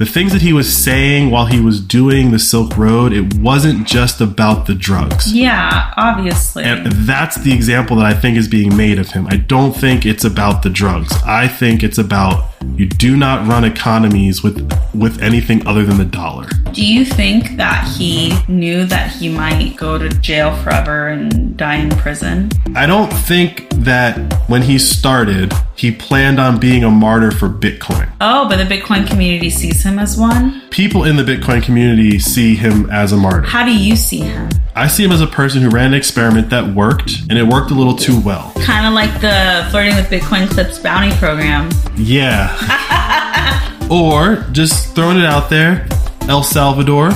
the things that he was saying while he was doing the Silk Road, it wasn't just about the drugs. Yeah, obviously. And that's the example that I think is being made of him. I don't think it's about the drugs. I think it's about you do not run economies with anything other than the dollar. Do you think that he knew that he might go to jail forever and die in prison? I don't think that when he started, he planned on being a martyr for Bitcoin. Oh, but the Bitcoin community sees him as one? People in the Bitcoin community see him as a martyr. How do you see him? I see him as a person who ran an experiment that worked, and it worked a little too well. Kind of like the Flirting with Bitcoin Clips bounty program. Yeah. Or, just throwing it out there, El Salvador.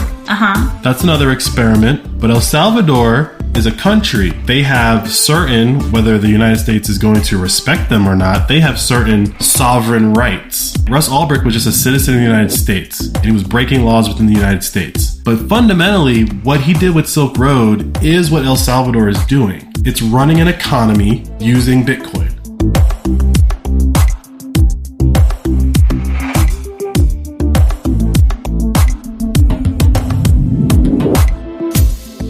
That's another experiment. But El Salvador is a country. They have certain, whether the United States is going to respect them or not, they have certain sovereign rights. Russ Ulbricht was just a citizen of the United States, and he was breaking laws within the United States. But fundamentally, what he did with Silk Road is what El Salvador is doing. It's running an economy using Bitcoin.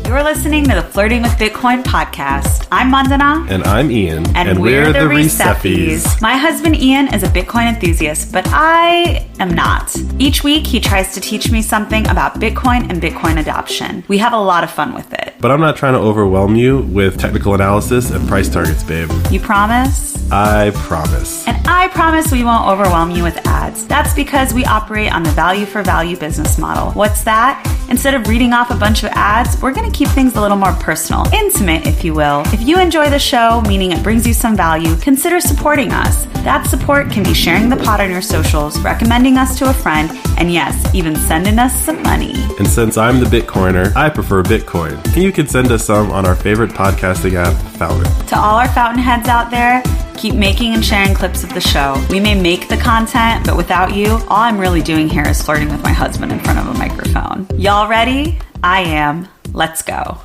You're listening to the Flirting with Bitcoin podcast. I'm Mandana. And I'm Ian. And we're the Receffies. My husband Ian is a Bitcoin enthusiast, but I am not. Each week, he tries to teach me something about Bitcoin and Bitcoin adoption. We have a lot of fun with it. But I'm not trying to overwhelm you with technical analysis and price targets, babe. You promise? I promise. And I promise we won't overwhelm you with ads. That's because we operate on the value for value business model. What's that? Instead of reading off a bunch of ads, we're going to keep things a little more personal, intimate, if you will. If you enjoy the show, meaning it brings you some value, consider supporting us. That support can be sharing the pod on your socials, recommending us to a friend, and yes, even sending us some money. And since I'm the Bitcoiner, I prefer Bitcoin. And you can send us some on our favorite podcasting app, Fountain. To all our Fountainheads out there, keep making and sharing clips of the show. We may make the content, but without you, all I'm really doing here is flirting with my husband in front of a microphone. Y'all ready? I am. Let's go.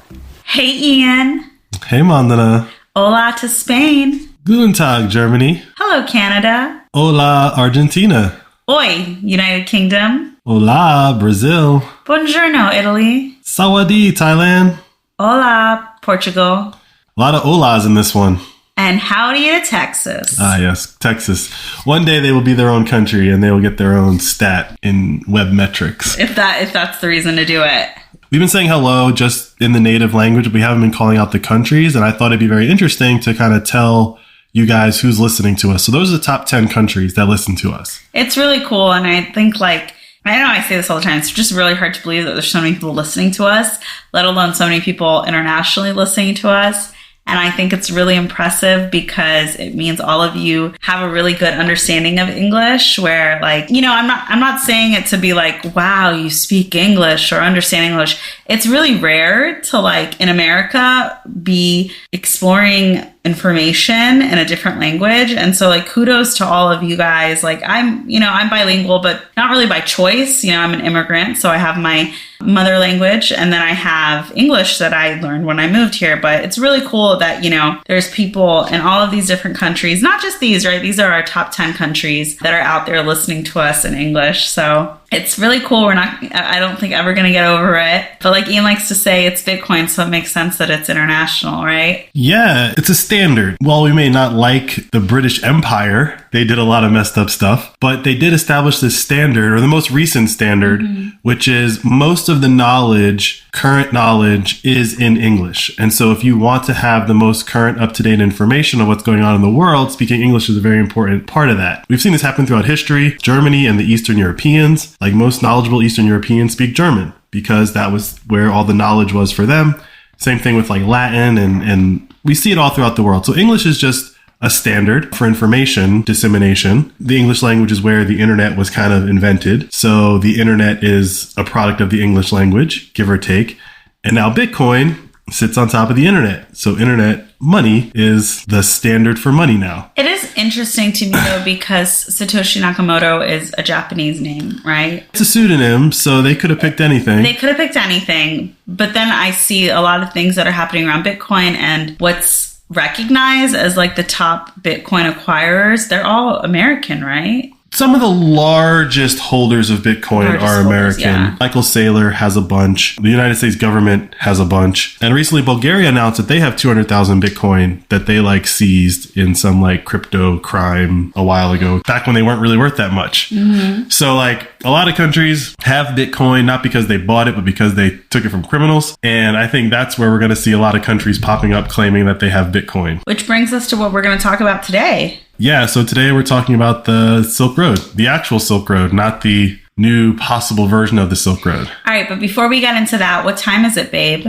Hey, Ian. Hey, Mandana. Hola to Spain. Guten Tag, Germany. Hello, Canada. Hola, Argentina. Oi, United Kingdom. Hola, Brazil. Buongiorno, Italy. Sawadee, Thailand. Hola, Portugal. A lot of holas in this one. And howdy to Texas. Ah, yes, Texas. One day they will be their own country and they will get their own stat in web metrics. If that's the reason to do it. We've been saying hello just in the native language. We haven't been calling out the countries, and I thought it'd be very interesting to kind of tell you guys who's listening to us. So those are the top 10 countries that listen to us. It's really cool, and I think, I know I say this all the time, it's just really hard to believe that there's so many people listening to us, let alone so many people internationally listening to us. And I think it's really impressive because it means all of you have a really good understanding of English where I'm not saying it to be like, wow, you speak English or understand English. It's really rare to in America be exploring information in a different language. And so kudos to all of you guys. I'm bilingual, but not really by choice. I'm an immigrant, so I have my mother language and then I have English that I learned when I moved here. But it's really cool that, there's people in all of these different countries, not just these, right? These are our top 10 countries that are out there listening to us in English. So it's really cool. I don't think ever going to get over it. But like Ian likes to say, it's Bitcoin, so it makes sense that it's international, right? Yeah, it's a standard. While we may not like the British Empire, they did a lot of messed up stuff, but they did establish this standard, or the most recent standard, which is most of the knowledge, current knowledge, is in English. And so if you want to have the most current, up-to-date information of what's going on in the world, speaking English is a very important part of that. We've seen this happen throughout history. Germany and the Eastern Europeans, most knowledgeable Eastern Europeans, speak German because that was where all the knowledge was for them. Same thing with Latin, and we see it all throughout the world. So English is just a standard for information dissemination. The English language is where the internet was kind of invented. So the internet is a product of the English language, give or take. And now Bitcoin sits on top of the internet. So internet money is the standard for money now. It is interesting to me, though, because Satoshi Nakamoto is a Japanese name, right? It's a pseudonym, so they could have picked anything. They could have picked anything. But then I see a lot of things that are happening around Bitcoin, and what's recognized as the top Bitcoin acquirers, they're all American, right? Some of the largest holders of Bitcoin Largest are holders, American. yeah. Michael Saylor has a bunch. The United States government has a bunch. And recently Bulgaria announced that they have 200,000 Bitcoin that they like seized in some like crypto crime a while ago, back when they weren't really worth that much. Mm-hmm. So like a lot of countries have Bitcoin, not because they bought it, but because they took it from criminals. And I think that's where we're going to see a lot of countries popping up claiming that they have Bitcoin. Which brings us to what we're going to talk about today. Yeah, so today we're talking about the Silk Road, the actual Silk Road, not the new possible version of the Silk Road. All right, but before we get into that, what time is it, babe?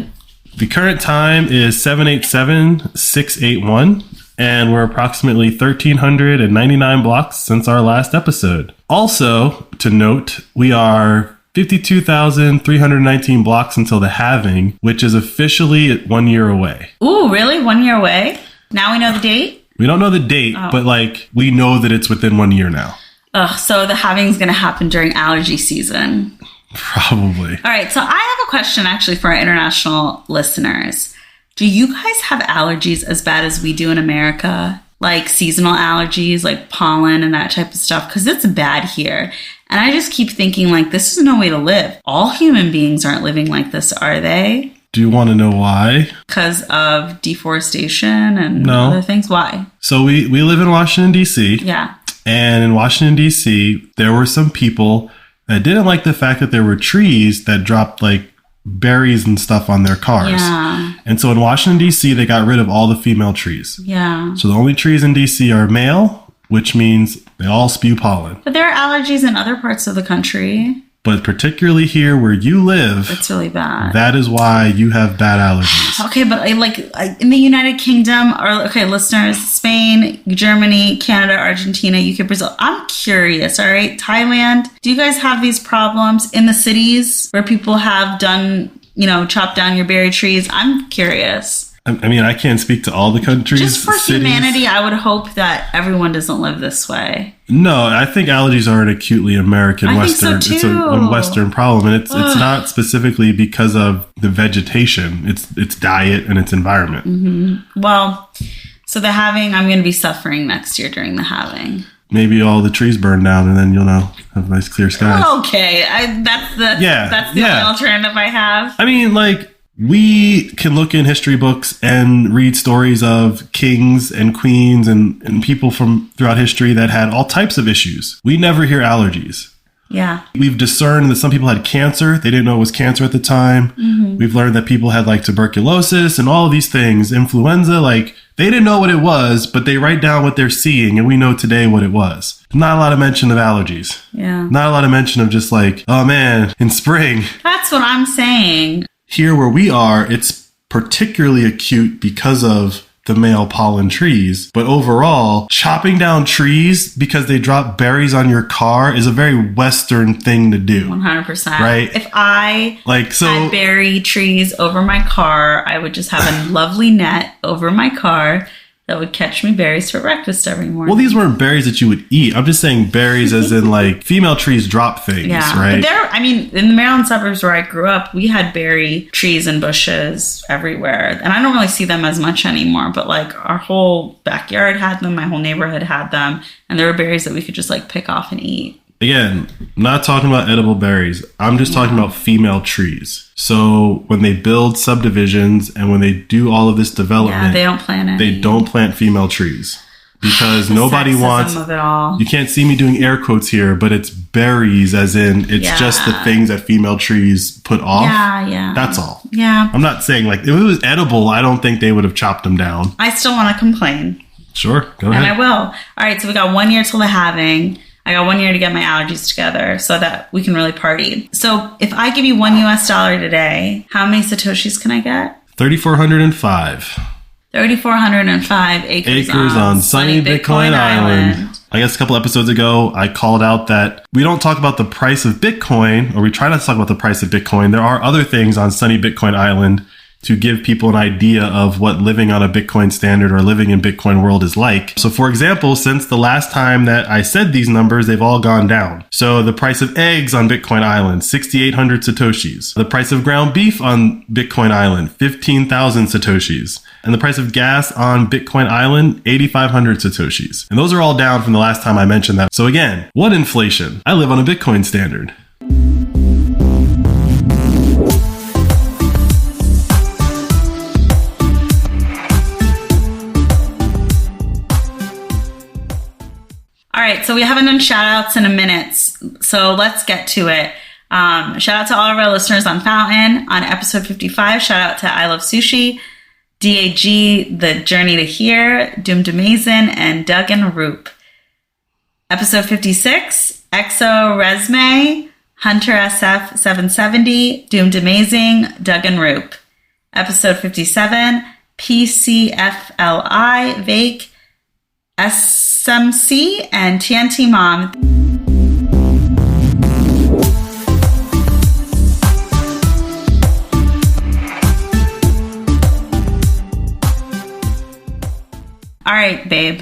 The current time is 787-681, and we're approximately 1,399 blocks since our last episode. Also, to note, we are 52,319 blocks until the halving, which is officially 1 year away. Ooh, really? 1 year away? Now we know the date? We don't know the date, but like we know that it's within 1 year now. Ugh, so the halving's going to happen during allergy season. Probably. All right, so I have a question actually for our international listeners. Do you guys have allergies as bad as we do in America? Like seasonal allergies, like pollen and that type of stuff? Because it's bad here. And I just keep thinking like, this is no way to live. All human beings aren't living like this, are they? Do you want to know why? Because of deforestation and No. other things? Why? So we live in Washington, D.C. Yeah. And in Washington, D.C., there were some people that didn't like the fact that there were trees that dropped like berries and stuff on their cars. Yeah. And so in Washington, D.C., they got rid of all the female trees. Yeah. So the only trees in D.C. are male, which means they all spew pollen. But there are allergies in other parts of the country. But particularly here where you live, It's really bad. that is why you have bad allergies. Okay, but in the United Kingdom, or okay, listeners, Spain, Germany, Canada, Argentina, UK, Brazil. I'm curious, all right? Thailand, do you guys have these problems in the cities where people have done, chopped down your berry trees? I'm curious. I mean, I can't speak to all the countries. Just for cities. humanity, I would hope that everyone doesn't live this way. No, I think allergies are an acutely American I think Western. so, It's too. a Western problem, and it's not specifically because of the vegetation. It's diet and its environment. Mm-hmm. Well, so the halving, I'm going to be suffering next year during the halving. Maybe all the trees burn down, and then you'll have nice clear skies. Okay, that's the only alternative I have. I mean, like, we can look in history books and read stories of kings and queens and people from throughout history that had all types of issues. We never hear allergies. Yeah. We've discerned that some people had cancer. They didn't know it was cancer at the time. Mm-hmm. We've learned that people had like tuberculosis and all of these things. Influenza, like they didn't know what it was, but they write down what they're seeing and we know today what it was. Not a lot of mention of allergies. Yeah. Not a lot of mention of just like, oh man, in spring. That's what I'm saying. Here where we are, it's particularly acute because of the male pollen trees. But overall, chopping down trees because they drop berries on your car is a very Western thing to do. 100%. Right? If I had berry trees over my car, I would just have a lovely net over my car that would catch me berries for breakfast every morning. Well, these weren't berries that you would eat. I'm just saying berries as in like female trees drop things, right? But in the Maryland suburbs where I grew up, we had berry trees and bushes everywhere. And I don't really see them as much anymore, but like our whole backyard had them, my whole neighborhood had them, and there were berries that we could just like pick off and eat. Again, I'm not talking about edible berries. I'm just talking about female trees. So when they build subdivisions and when they do all of this development, they don't plant any. They don't plant female trees because nobody wants. Of it all. You can't see me doing air quotes here, but it's berries, as in it's just the things that female trees put off. Yeah. That's all. Yeah. I'm not saying like if it was edible, I don't think they would have chopped them down. I still want to complain. Sure, go ahead. And I will. All right, so we got 1 year till the halving. I got 1 year to get my allergies together so that we can really party. So if I give you $1 today, how many Satoshis can I get? 3,405. 3,405 acres on sunny Bitcoin Island. I guess a couple episodes ago, I called out that we don't talk about the price of Bitcoin, or we try not to talk about the price of Bitcoin. There are other things on sunny Bitcoin Island to give people an idea of what living on a Bitcoin standard or living in Bitcoin world is like. So for example, since the last time that I said these numbers, they've all gone down. So the price of eggs on Bitcoin Island, 6,800 Satoshis. The price of ground beef on Bitcoin Island, 15,000 Satoshis. And the price of gas on Bitcoin Island, 8,500 Satoshis. And those are all down from the last time I mentioned that. So again, what inflation? I live on a Bitcoin standard. All right, so we haven't done shout outs in a minute, so let's get to it. Shout out to all of our listeners on Fountain on episode 55. Shout out to I Love Sushi, DAG, The Journey to Here, Doomed Amazing, and Doug and Roop. Episode 56, Exo Resme, Hunter SF 770, Doomed Amazing, Doug and Roop. Episode 57, PCFLI, Vake, SMC, and TNT Mom. All right, babe,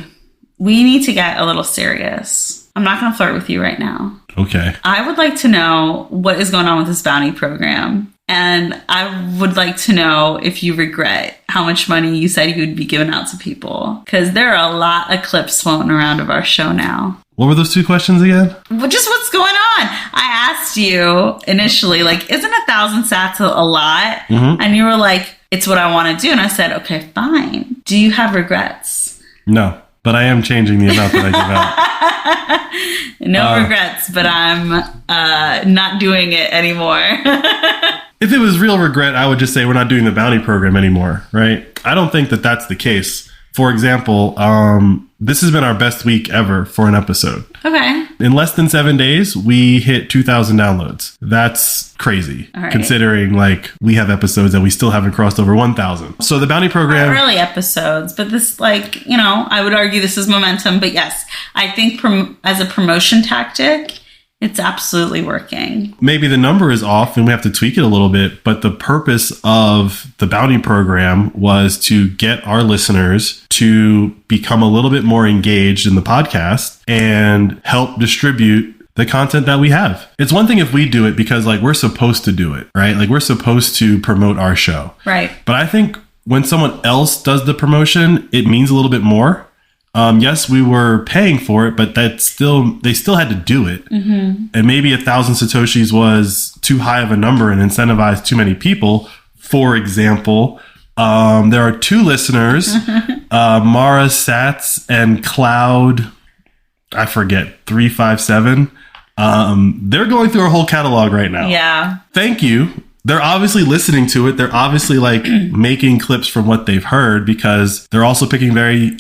we need to get a little serious. I'm not going to flirt with you right now. Okay. I would like to know what is going on with this bounty program. And I would like to know if you regret how much money you said you would be giving out to people. Because there are a lot of clips floating around of our show now. What were those two questions again? Well, just what's going on? I asked you initially, like, isn't 1,000 sats a lot? Mm-hmm. And you were like, it's what I want to do. And I said, okay, fine. Do you have regrets? No, but I am changing the amount that I give out. No regrets, but I'm not doing it anymore. If it was real regret, I would just say we're not doing the bounty program anymore, right? I don't think that that's the case. For example, this has been our best week ever for an episode. Okay. In less than 7 days, we hit 2,000 downloads. That's crazy, considering like we have episodes that we still haven't crossed over 1,000. So the bounty program... Not early episodes, but this, like, you know, I would argue this is momentum. But yes, I think as a promotion tactic, it's absolutely working. Maybe the number is off and we have to tweak it a little bit, but the purpose of the bounty program was to get our listeners to become a little bit more engaged in the podcast and help distribute the content that we have. It's one thing if we do it because like we're supposed to do it, right? Like we're supposed to promote our show. Right. But I think when someone else does the promotion, it means a little bit more. Yes, we were paying for it, but they still had to do it. Mm-hmm. And maybe 1,000 Satoshis was too high of a number and incentivized too many people. For example, there are two listeners, Mara Sats and Cloud, I forget, 357. They're going through our whole catalog right now. Yeah. Thank you. They're obviously listening to it. They're obviously like making clips from what they've heard because they're also picking very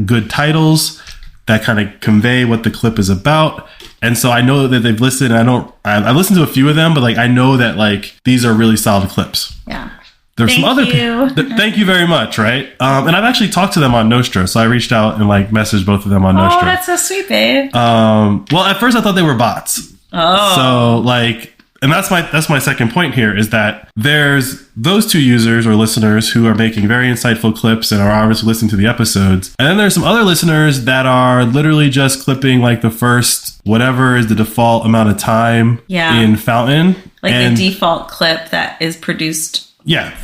good titles that kind of convey what the clip is about. And so I know that they've listened. I've listened to a few of them, but like I know that like these are really solid clips. Yeah. There's some other people. Thank you very much, right? And I've actually talked to them on Nostra, so I reached out and like messaged both of them on Nostra. Oh, that's so sweet, babe. Well, at first I thought they were bots. Oh. So like. And that's my second point here is that there's those two users or listeners who are making very insightful clips and are obviously listening to the episodes. And then there's some other listeners that are literally just clipping like the first whatever is the default amount of time in Fountain. Like the default clip that is produced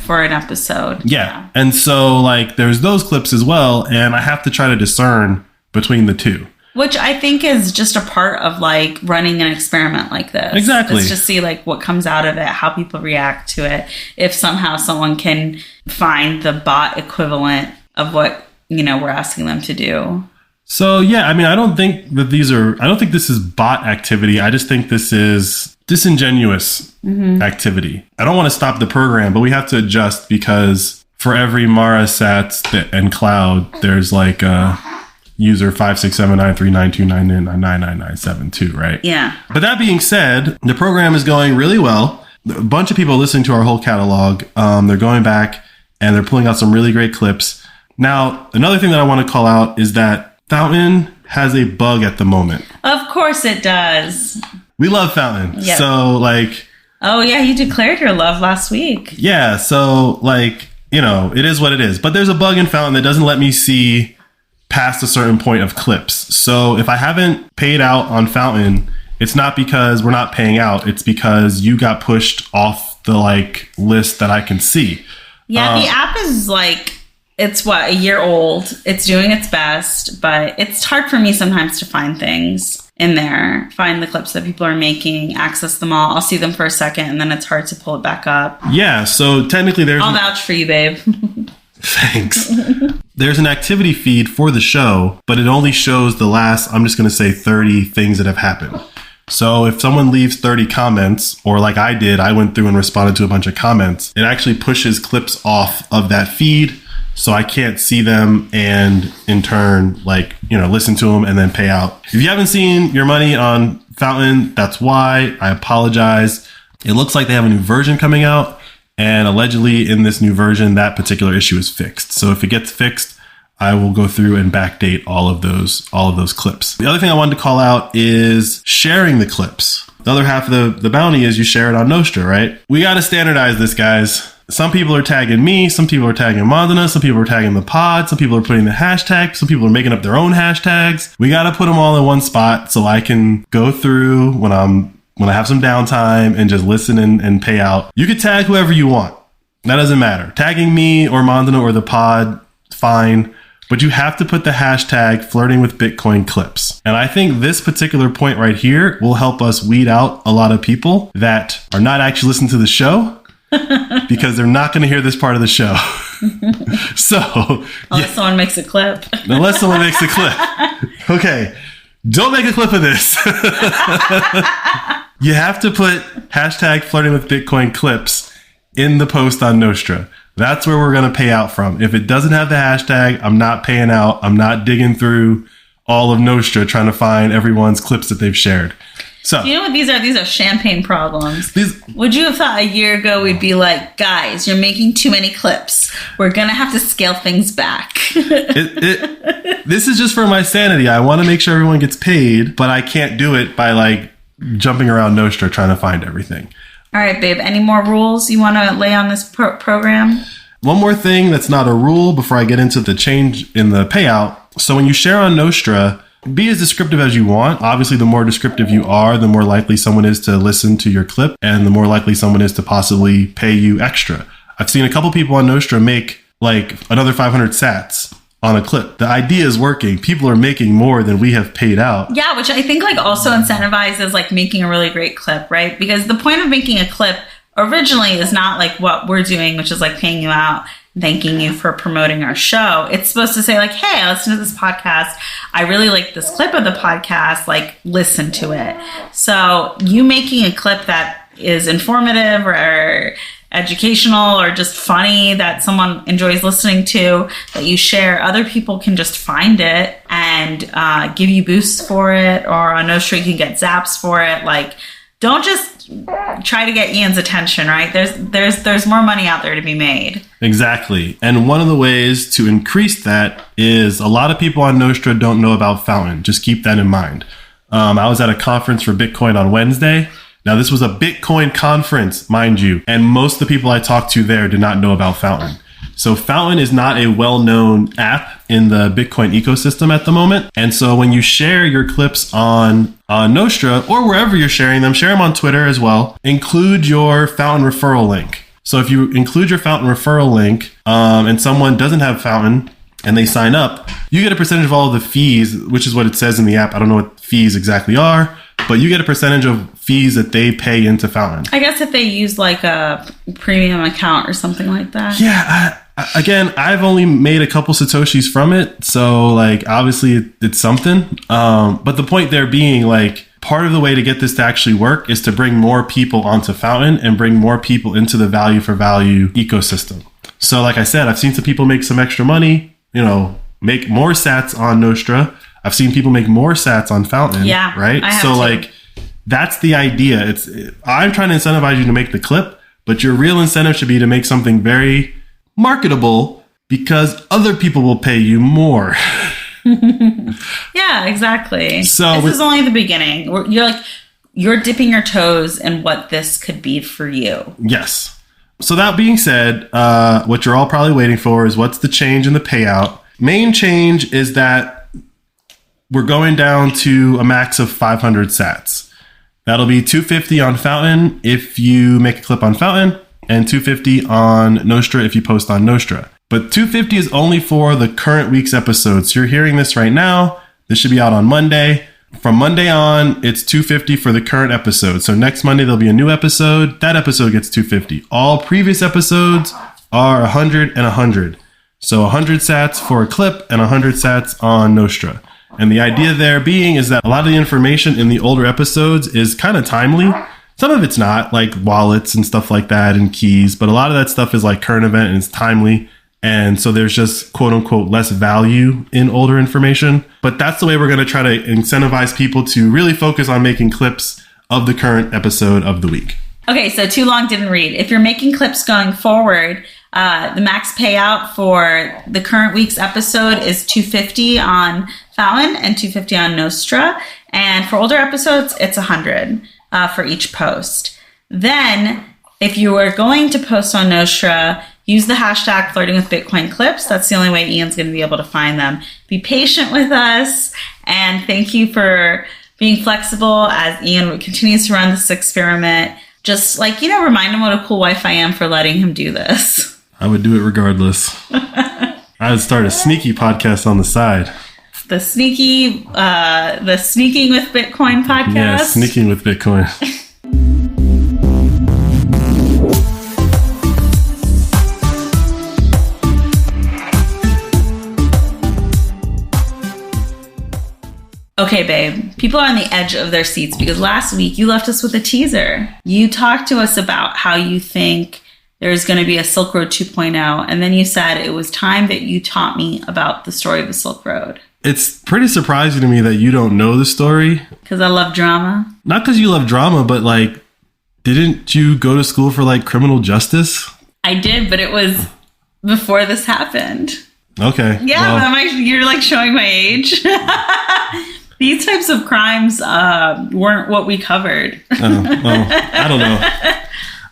for an episode. Yeah. And so like there's those clips as well. And I have to try to discern between the two. Which I think is just a part of like running an experiment like this. Exactly. Let's just see like what comes out of it, how people react to it. If somehow someone can find the bot equivalent of what, you know, we're asking them to do. So, yeah, I mean, I don't think this is bot activity. I just think this is disingenuous activity. I don't want to stop the program, but we have to adjust because for every Mara Sats and Cloud, there's like user 567939299999972, right? Yeah. But that being said, the program is going really well. A bunch of people are listening to our whole catalog. They're going back and they're pulling out some really great clips. Now, another thing that I want to call out is that Fountain has a bug at the moment. Of course it does. We love Fountain. Yep. So, like... Oh, yeah, you declared your love last week. Yeah, so, like, you know, it is what it is. But there's a bug in Fountain that doesn't let me see past a certain point of clips. So if I haven't paid out on Fountain, it's not because we're not paying out. It's because you got pushed off the like list that I can see. Yeah, the app is like It's a year old. It's doing its best, but it's hard for me sometimes to find things in there, find the clips that people are making, access them all. I'll see them for a second, and then it's hard to pull it back up. Yeah, so technically I'll vouch for you, babe. Thanks. There's an activity feed for the show, but it only shows the last, I'm just going to say 30 things that have happened. So if someone leaves 30 comments, or like I did, I went through and responded to a bunch of comments, it actually pushes clips off of that feed. So I can't see them and in turn, listen to them and then pay out. If you haven't seen your money on Fountain, that's why. I apologize. It looks like they have a new version coming out. And allegedly in this new version, that particular issue is fixed. So if it gets fixed, I will go through and backdate all of those clips. The other thing I wanted to call out is sharing the clips. The other half of the bounty is you share it on Nostra, right? We got to standardize this, guys. Some people are tagging me, some people are tagging Mandana, some people are tagging the pod, some people are putting the hashtag, some people are making up their own hashtags. We got to put them all in one spot so I can go through when I have some downtime and just listen and pay out. You could tag whoever you want. That doesn't matter. Tagging me or Mandana or the pod, fine. But you have to put the hashtag flirting with Bitcoin clips. And I think this particular point right here will help us weed out a lot of people that are not actually listening to the show because they're not going to hear this part of the show. Unless someone makes a clip. Unless someone makes a clip. Okay. Don't make a clip of this. You have to put hashtag flirting with Bitcoin clips in the post on Nostra. That's where we're going to pay out from. If it doesn't have the hashtag, I'm not paying out. I'm not digging through all of Nostra trying to find everyone's clips that they've shared. So, you know what these are? These are champagne problems. Would you have thought a year ago we'd be like, guys, you're making too many clips. We're going to have to scale things back. This is just for my sanity. I want to make sure everyone gets paid, but I can't do it by jumping around Nostra trying to find everything. All right, babe. Any more rules you want to lay on this program? One more thing that's not a rule before I get into the change in the payout. So when you share on Nostra, be as descriptive as you want. Obviously, the more descriptive you are, the more likely someone is to listen to your clip and the more likely someone is to possibly pay you extra. I've seen a couple people on Nostra make another 500 sats on a clip. The idea is working. People are making more than we have paid out. Yeah, which I think also incentivizes making a really great clip, right? Because the point of making a clip originally is not what we're doing, which is paying you out, thanking you for promoting our show. It's supposed to say hey, I listened to this podcast. I really like this clip of the podcast. Listen to it. So you making a clip that is informative or educational or just funny that someone enjoys listening to, that you share, other people can just find it and give you boosts for it, or on Nostra you can get zaps for it. Don't just try to get Ian's attention, right? There's more money out there to be made. Exactly. And one of the ways to increase that is a lot of people on Nostra don't know about Fountain. Just keep that in mind. I was at a conference for Bitcoin on Wednesday. Now, this was a Bitcoin conference, mind you, and most of the people I talked to there did not know about Fountain. So Fountain is not a well-known app in the Bitcoin ecosystem at the moment. And so when you share your clips on Nostra or wherever you're sharing them, share them on Twitter as well, include your Fountain referral link. So if you include your Fountain referral link and someone doesn't have Fountain and they sign up, you get a percentage of all of the fees, which is what it says in the app. I don't know what fees exactly are, but you get a percentage of fees that they pay into Fountain. I guess if they use a premium account or something like that. Yeah. Again, I've only made a couple Satoshis from it. So obviously it's something. But the point there being part of the way to get this to actually work is to bring more people onto Fountain and bring more people into the value for value ecosystem. So like I said, I've seen some people make some extra money, make more sats on Nostra. I've seen people make more sats on Fountain. Yeah. Right. So that's the idea. I'm trying to incentivize you to make the clip, but your real incentive should be to make something very marketable because other people will pay you more. Yeah, exactly. So this is only the beginning. You're dipping your toes in what this could be for you. Yes. So that being said, what you're all probably waiting for is what's the change in the payout. Main change is that we're going down to a max of 500 sats. That'll be 250 on Fountain if you make a clip on Fountain, and 250 on Nostra if you post on Nostra. But 250 is only for the current week's episode. So you're hearing this right now. This should be out on Monday. From Monday on, it's 250 for the current episode. So next Monday, there'll be a new episode. That episode gets 250. All previous episodes are 100 and 100. So 100 sats for a clip and 100 sats on Nostra. And the idea there being is that a lot of the information in the older episodes is kind of timely. Some of it's not, like wallets and stuff like that and keys. But a lot of that stuff is like current event and it's timely. And so there's just quote unquote less value in older information. But that's the way we're going to try to incentivize people to really focus on making clips of the current episode of the week. Okay, so too long didn't read. If you're making clips going forward, the max payout for the current week's episode is $250 on Fallon and $250 on Nostra. And for older episodes, it's $100 for each post. Then, if you are going to post on Nostra, use the hashtag Flirting with Bitcoin Clips. That's the only way Ian's going to be able to find them. Be patient with us, and thank you for being flexible as Ian continues to run this experiment. Just remind him what a cool wife I am for letting him do this. I would do it regardless. I would start a sneaky podcast on the side. The Sneaking with Bitcoin podcast. Yeah, Sneaking with Bitcoin. Okay, babe, people are on the edge of their seats because last week you left us with a teaser. You talked to us about how you think there's going to be a Silk Road 2.0, and then you said it was time that you taught me about the story of the Silk Road. It's pretty surprising to me that you don't know the story. Because I love drama? Not because you love drama, but didn't you go to school for criminal justice? I did, but it was before this happened. Okay. Yeah, well, you're showing my age. These types of crimes weren't what we covered. I don't know.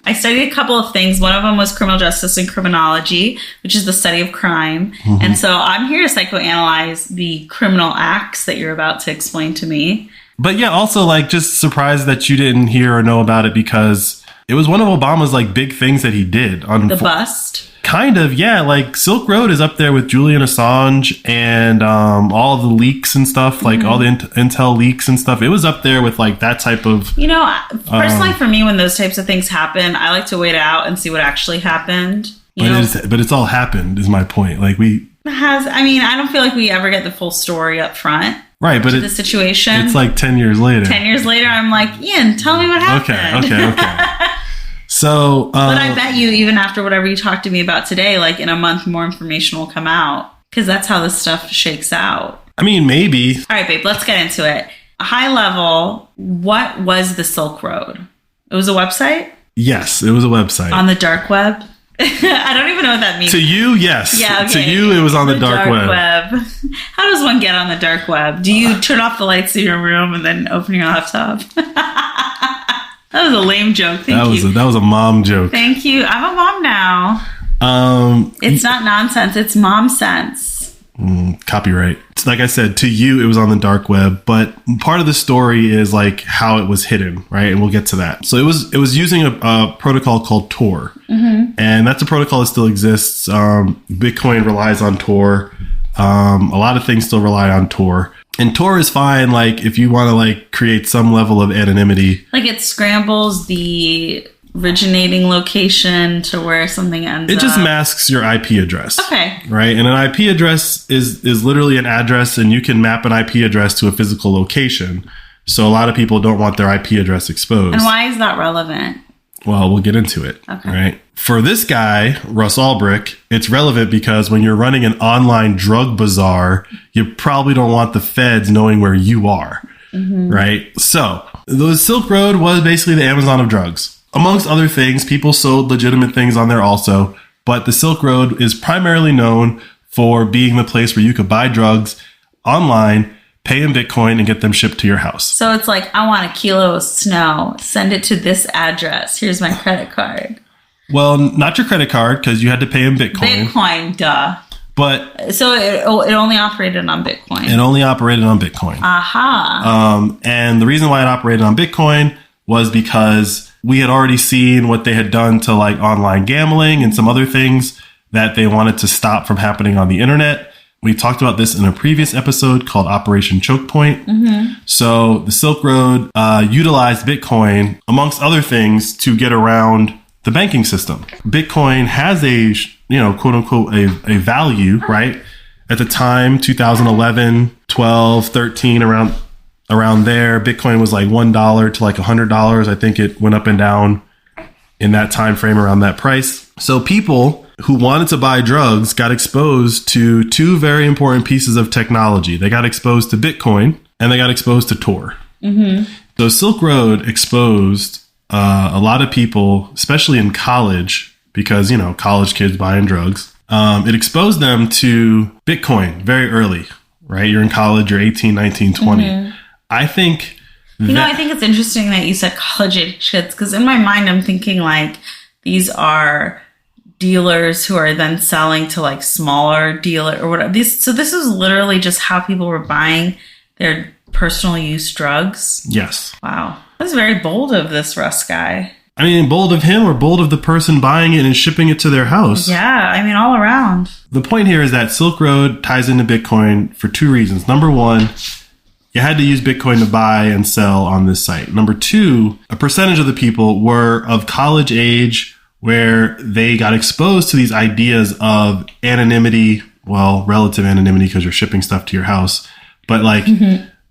I studied a couple of things. One of them was criminal justice and criminology, which is the study of crime. Mm-hmm. And so I'm here to psychoanalyze the criminal acts that you're about to explain to me. But yeah, also just surprised that you didn't hear or know about it because it was one of Obama's big things that he did. On the bust? Kind of, yeah. Silk Road is up there with Julian Assange and all of the leaks and stuff, all the intel leaks and stuff. It was up there with that type of... personally for me, when those types of things happen, I like to wait out and see what actually happened. But it's all happened, is my point. I don't feel like we ever get the full story up front. Right, but the situation. It's 10 years later. 10 years later, I'm like, Ian, tell me what happened. Okay. So, but I bet you, even after whatever you talked to me about today, in a month, more information will come out because that's how this stuff shakes out. I mean, maybe. All right, babe, let's get into it. High level, what was the Silk Road? It was a website? Yes, it was a website. On the dark web? I don't even know what that means. To you, yes. Yeah, okay. To you, it was on the dark web. How does one get on the dark web? Do you turn off the lights in your room and then open your laptop? That was a lame joke. Thank you. That was a mom joke. Thank you. I'm a mom now. It's not nonsense. It's mom sense. Copyright. Like I said, to you, it was on the dark web, but part of the story is how it was hidden, right? And we'll get to that. So it was using a protocol called Tor, and that's a protocol that still exists. Bitcoin relies on Tor. A lot of things still rely on Tor. And Tor is fine, if you want to, create some level of anonymity. It scrambles the originating location to where something ends up. It just masks your IP address. Okay. Right? And an IP address is literally an address, and you can map an IP address to a physical location. So a lot of people don't want their IP address exposed. And why is that relevant? Well, we'll get into it. Okay. Right? For this guy, Russ Ulbricht, it's relevant because when you're running an online drug bazaar, you probably don't want the feds knowing where you are. Mm-hmm. Right? So, the Silk Road was basically the Amazon of drugs. Amongst other things, people sold legitimate things on there also, but the Silk Road is primarily known for being the place where you could buy drugs online, pay in Bitcoin, and get them shipped to your house. So it's I want a kilo of snow. Send it to this address. Here's my credit card. Well, not your credit card, because you had to pay in Bitcoin. Bitcoin, duh. But so it only operated on Bitcoin. It only operated on Bitcoin. Aha. And the reason why it operated on Bitcoin was because we had already seen what they had done to online gambling and some other things that they wanted to stop from happening on the internet. We talked about this in a previous episode called Operation Choke Point. So the Silk Road utilized Bitcoin, amongst other things, to get around the banking system. Bitcoin has a, quote unquote, a value, right? At the time, 2011, 12, 13, around there, Bitcoin was like $1 to like $100. I think it went up and down in that time frame around that price. So people who wanted to buy drugs got exposed to two very important pieces of technology. They got exposed to Bitcoin and they got exposed to Tor. So Silk Road exposed a lot of people, especially in college, because, college kids buying drugs. It exposed them to Bitcoin very early, right? You're in college, you're 18, 19, 20. I think... I think it's interesting that you said college age kids, because in my mind, I'm thinking like these are dealers who are then selling to like smaller dealer or whatever. So this is literally just how people were buying their personal use drugs. Yes. Wow. That's very bold of this Russ guy. I mean, bold of him or bold of the person buying it and shipping it to their house. Yeah, I mean, all around. The point here is that Silk Road ties into Bitcoin for two reasons. Number one, you had to use Bitcoin to buy and sell on this site. Number two, a percentage of the people were of college age where they got exposed to these ideas of anonymity, well, relative anonymity because you're shipping stuff to your house, but like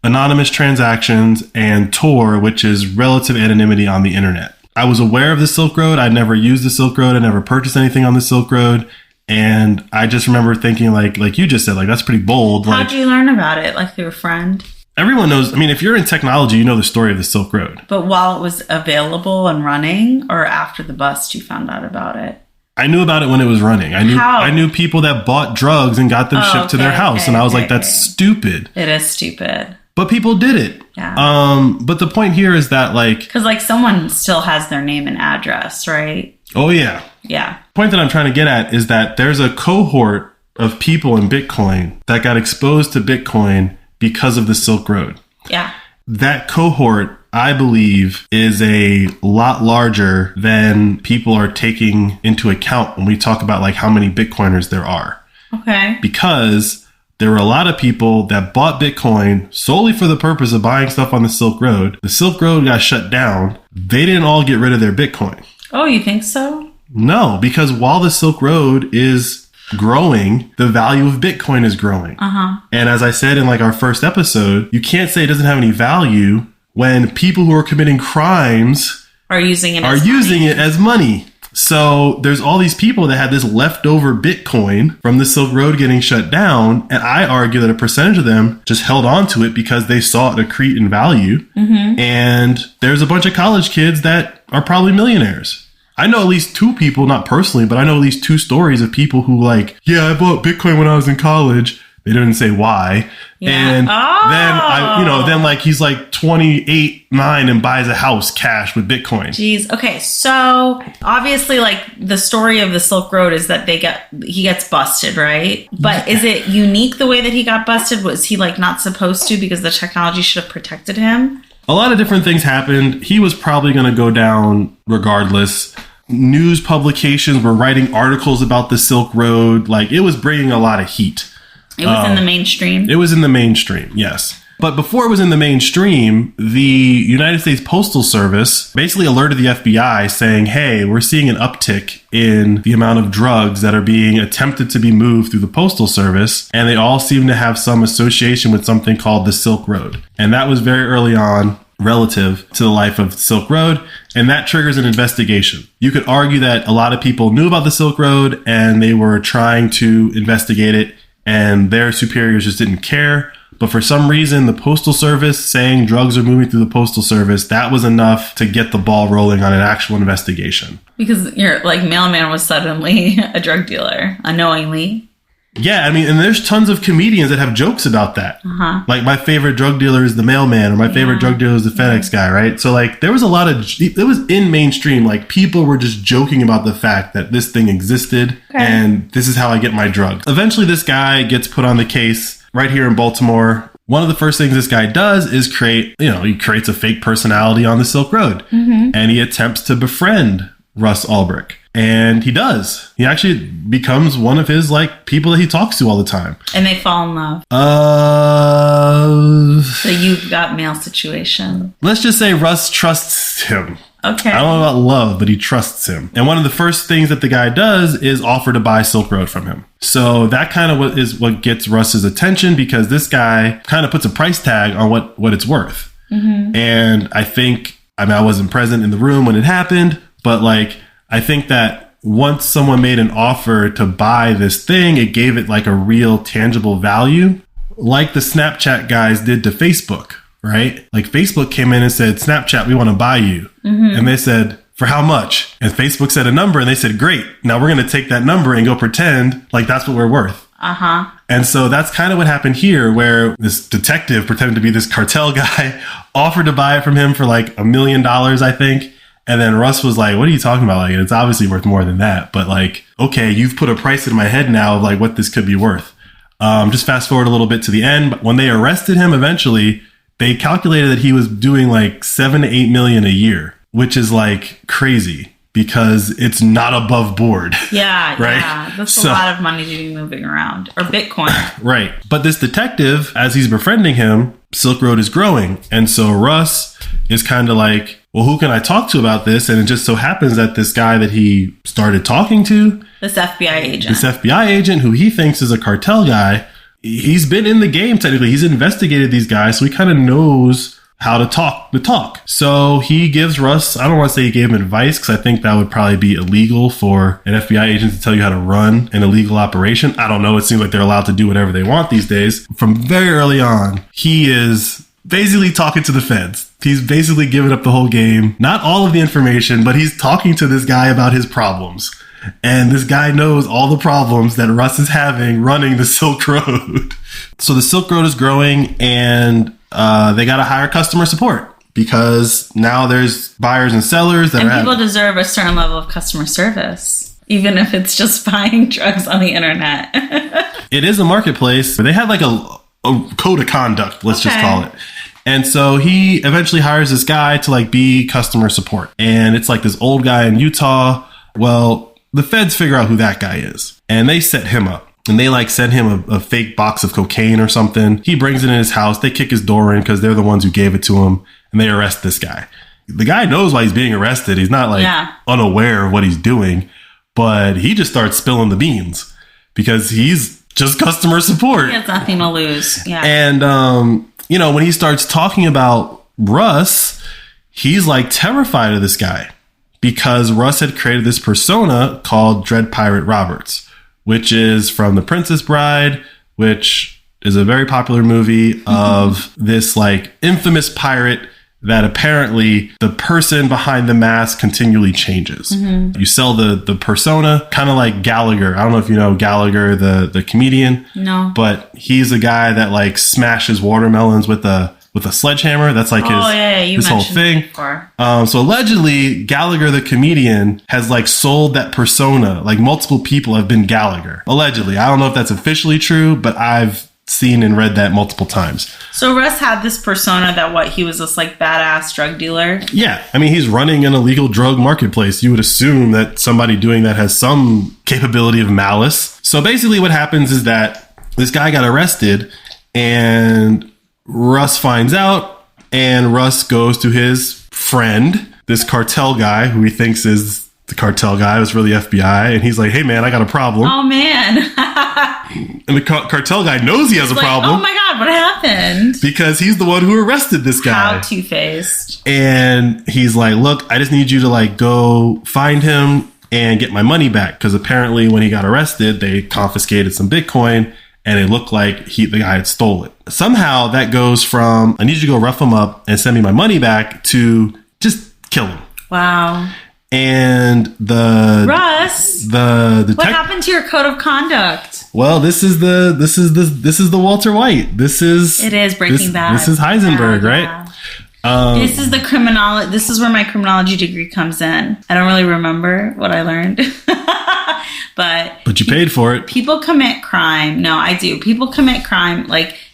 anonymous transactions and Tor, which is relative anonymity on the internet. I was aware of the Silk Road. I never used the Silk Road. I never purchased anything on the Silk Road. And I just remember thinking like you just said, like, that's pretty bold. How'd you learn about it? Like through a friend? Everyone knows. I mean, if you're in technology, you know the story of the Silk Road. But while it was available and running, or after the bust, you found out about it? I knew about it when it was running. I knew people that bought drugs and got them shipped to their house. And I was like, that's stupid. It is stupid. But people did it. Yeah. But the point here is that like... Because like someone still has their name and address, right? Oh, yeah. Yeah. The point that I'm trying to get at is that there's a cohort of people in Bitcoin that got exposed to Bitcoin because of the Silk Road. Yeah. That cohort, I believe, is a lot larger than people are taking into account when we talk about like how many Bitcoiners there are. Okay. Because there were a lot of people that bought Bitcoin solely for the purpose of buying stuff on the Silk Road. The Silk Road got shut down. They didn't all get rid of their Bitcoin. Oh, you think so? No, because while the Silk Road is growing, the value of Bitcoin is growing. And as I said in like our first episode, you can't say it doesn't have any value when people who are committing crimes are using it as money. So there's all these people that had this leftover Bitcoin from the Silk Road getting shut down. And I argue that a percentage of them just held on to it because they saw it accrete in value. And there's a bunch of college kids that are probably millionaires. I know at least two people, not personally, but I know at least two stories of people who like, yeah, I bought Bitcoin when I was in college. They didn't say why. Yeah. And then like he's like 28, 9 and buys a house cash with Bitcoin. Jeez. Okay. So obviously like the story of the Silk Road is that he gets busted, right? But is it unique the way that he got busted? Was he like not supposed to because the technology should have protected him? A lot of different things happened. He was probably going to go down regardless. News publications were writing articles about the Silk Road. Like it was bringing a lot of heat. It was in the mainstream? It was in the mainstream, yes. But before it was in the mainstream, the United States Postal Service basically alerted the FBI saying, hey, we're seeing an uptick in the amount of drugs that are being attempted to be moved through the Postal Service. And they all seem to have some association with something called the Silk Road. And that was very early on relative to the life of the Silk Road. And that triggers an investigation. You could argue that a lot of people knew about the Silk Road and they were trying to investigate it and their superiors just didn't care. But for some reason, the Postal Service saying drugs are moving through the Postal Service, that was enough to get the ball rolling on an actual investigation. Because your like mailman was suddenly a drug dealer, unknowingly. Yeah, I mean, and there's tons of comedians that have jokes about that. Like my favorite drug dealer is the mailman, or my favorite drug dealer is the FedEx guy, right? So like there was a lot of, it was in mainstream, like people were just joking about the fact that this thing existed and this is how I get my drugs. Eventually this guy gets put on the case right here in Baltimore. One of the first things this guy does is he creates a fake personality on the Silk Road and he attempts to befriend Russ Ulbricht. And he does. He actually becomes one of his like people that he talks to all the time. And they fall in love. So you've got mail situation. Let's just say Russ trusts him. Okay. I don't know about love, but he trusts him. And one of the first things that the guy does is offer to buy Silk Road from him. So that kind of is what gets Russ's attention, because this guy kind of puts a price tag on what it's worth. Mm-hmm. And I wasn't present in the room when it happened, but like, I think that once someone made an offer to buy this thing, it gave it like a real tangible value, like the Snapchat guys did to Facebook, right? Like Facebook came in and said, Snapchat, we want to buy you. Mm-hmm. And they said, for how much? And Facebook said a number, and they said, great. Now we're going to take that number and go pretend like that's what we're worth. Uh-huh. And so that's kind of what happened here, where this detective pretending to be this cartel guy offered to buy it from him for like $1 million, I think. And then Russ was like, what are you talking about? Like, it's obviously worth more than that. But like, okay, you've put a price in my head now of like what this could be worth. Just fast forward a little bit to the end. When they arrested him, eventually, they calculated that he was doing like 7 to 8 million a year, which is like crazy because it's not above board. Yeah. Right. Yeah. That's a lot of money to be moving around, or Bitcoin. Right. But this detective, as he's befriending him, Silk Road is growing. And so Russ is kind of like, well, who can I talk to about this? And it just so happens that this guy that he started talking to, this FBI agent who he thinks is a cartel guy, he's been in the game technically. He's investigated these guys, so he kind of knows how to talk the talk. So he gives Russ, I don't want to say he gave him advice, because I think that would probably be illegal for an FBI agent to tell you how to run an illegal operation. I don't know. It seems like they're allowed to do whatever they want these days. From very early on, he is basically talking to the feds. He's basically giving up the whole game. Not all of the information, but he's talking to this guy about his problems. And this guy knows all the problems that Russ is having running the Silk Road. So the Silk Road is growing, and they got to hire customer support, because now there's buyers and sellers that people deserve a certain level of customer service, even if it's just buying drugs on the internet. It is a marketplace. They have like a code of conduct, let's just call it. And so he eventually hires this guy to like be customer support. And it's like this old guy in Utah. Well, the feds figure out who that guy is, and they set him up. And they like send him a fake box of cocaine or something. He brings it in his house. They kick his door in because they're the ones who gave it to him. And they arrest this guy. The guy knows why he's being arrested. He's not like unaware of what he's doing. But he just starts spilling the beans because he's just customer support. He has nothing to lose. Yeah. And, when he starts talking about Russ, he's like terrified of this guy, because Russ had created this persona called Dread Pirate Roberts, which is from The Princess Bride, which is a very popular movie of this like infamous pirate that apparently the person behind the mask continually changes. Mm-hmm. You sell the persona, kind of like Gallagher. I don't know if you know Gallagher, the comedian. No. But he's a guy that like smashes watermelons with a sledgehammer. That's like his whole thing. So allegedly, Gallagher the comedian has like sold that persona. Like multiple people have been Gallagher. Allegedly. I don't know if that's officially true, but I've seen and read that multiple times. So Russ had this persona that he was this like badass drug dealer? Yeah. I mean, he's running an illegal drug marketplace. You would assume that somebody doing that has some capability of malice. So basically what happens is that this guy got arrested, and Russ finds out, and Russ goes to his friend, this cartel guy who he thinks is the cartel guy. It was really FBI. And he's like, hey, man, I got a problem. Oh, man. And the cartel guy knows he has a problem. Oh, my God, what happened? Because he's the one who arrested this guy. How two-faced. And he's like, look, I just need you to like go find him and get my money back. Because apparently when he got arrested, they confiscated some Bitcoin, and it looked like the guy had stole it. Somehow that goes from, I need you to go rough him up and send me my money back, to just kill him. Wow. And Russ, what happened to your code of conduct? Well, this is the Walter White. It is Breaking Bad. This is Heisenberg, right? This is the criminology. This is where my criminology degree comes in. I don't really remember what I learned, but you paid for it. People commit crime. No, I do. People commit crime,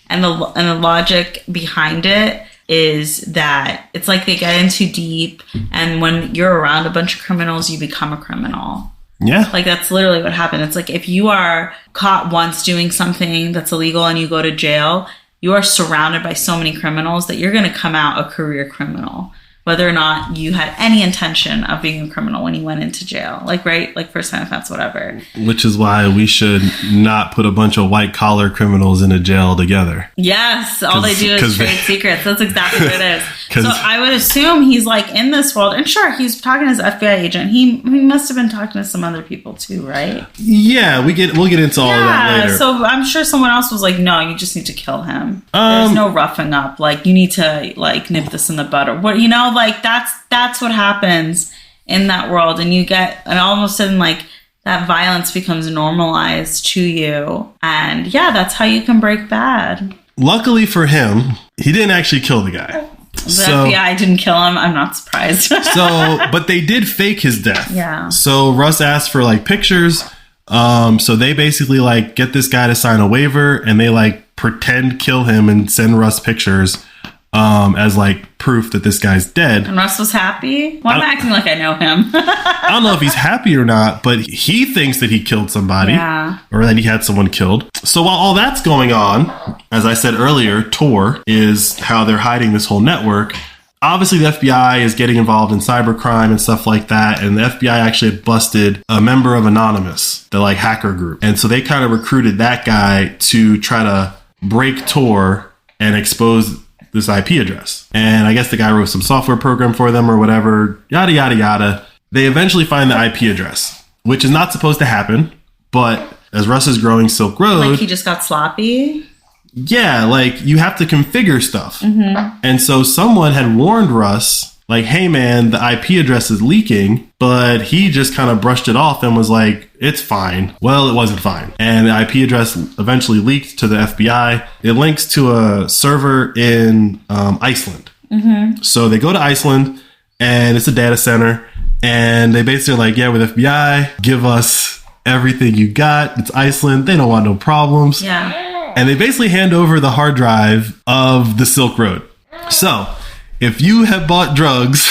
and the logic behind it is that it's like they get in too deep, and when you're around a bunch of criminals, you become a criminal. Yeah. Like, that's literally what happened. It's like, if you are caught once doing something that's illegal and you go to jail, you are surrounded by so many criminals that you're going to come out a career criminal, whether or not you had any intention of being a criminal when you went into jail. Like, right? Like, first time offense, whatever. Which is why we should not put a bunch of white collar criminals in a jail together. Yes. All they do is trade secrets. That's exactly what it is. So I would assume he's like in this world. And sure, he's talking to his FBI agent. He must have been talking to some other people too, right? Yeah, we'll get into all of that later. So I'm sure someone else was like, no, you just need to kill him. There's no roughing up. Like, you need to like nip this in the bud or what, you know, like that's what happens in that world. And you get, and all of a sudden, like, that violence becomes normalized to you. And yeah, that's how you can break bad. Luckily for him, he didn't actually kill the guy. The FBI didn't kill him. I'm not surprised. But they did fake his death. Yeah. So Russ asked for like pictures. So they basically like get this guy to sign a waiver, and they like pretend kill him and send Russ pictures as like proof that this guy's dead. And Russ was happy? Well, I'm acting like I know him. I don't know if he's happy or not, but he thinks that he killed somebody. Yeah. Or that he had someone killed. So while all that's going on, as I said earlier, Tor is how they're hiding this whole network. Obviously, the FBI is getting involved in cybercrime and stuff like that. And the FBI actually had busted a member of Anonymous, the like hacker group. And so they kind of recruited that guy to try to break Tor and expose this IP address. And I guess the guy wrote some software program for them or whatever, yada, yada, yada. They eventually find the IP address, which is not supposed to happen. But as Russ is growing Silk Road... Like, he just got sloppy? Yeah, like, you have to configure stuff. Mm-hmm. And so someone had warned Russ, like, hey, man, the IP address is leaking. But he just kind of brushed it off and was like, it's fine. Well, it wasn't fine. And the IP address eventually leaked to the FBI. It links to a server in Iceland. Mm-hmm. So they go to Iceland, and it's a data center. And they basically are like, yeah, with FBI, give us everything you got. It's Iceland. They don't want no problems. Yeah. And they basically hand over the hard drive of the Silk Road. So if you have bought drugs